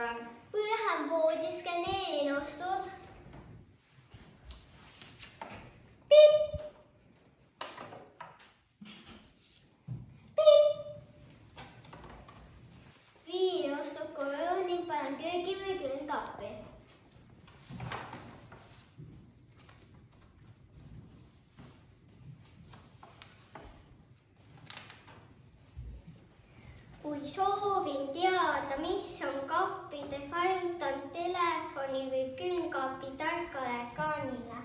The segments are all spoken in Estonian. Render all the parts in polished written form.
pean. Kui lähen voodi, skaneerin ostud. Piip! Piip! Viin ostud koju ning panen köögi või külmkappi. Kui soovin teada, mis on kappide, vajutan telefoni või külmkapi tarkale ekraanile.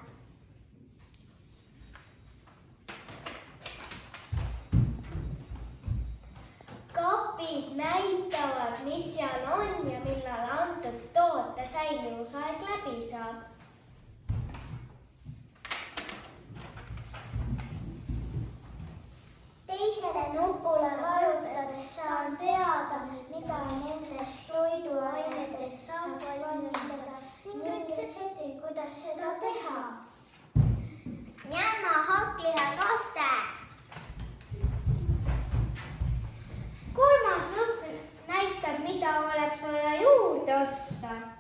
Kapid näitavad, mis seal on ja millal antud toote säilivusaeg läbi saab. Teisele nupule vajutades saan teada, mida nendest toiduainetest saab valmistada ning retsepti, kuidas seda teha. Njämma hakklihakaste. Kolmas nupp näitab, mida oleks vaja juurde osta.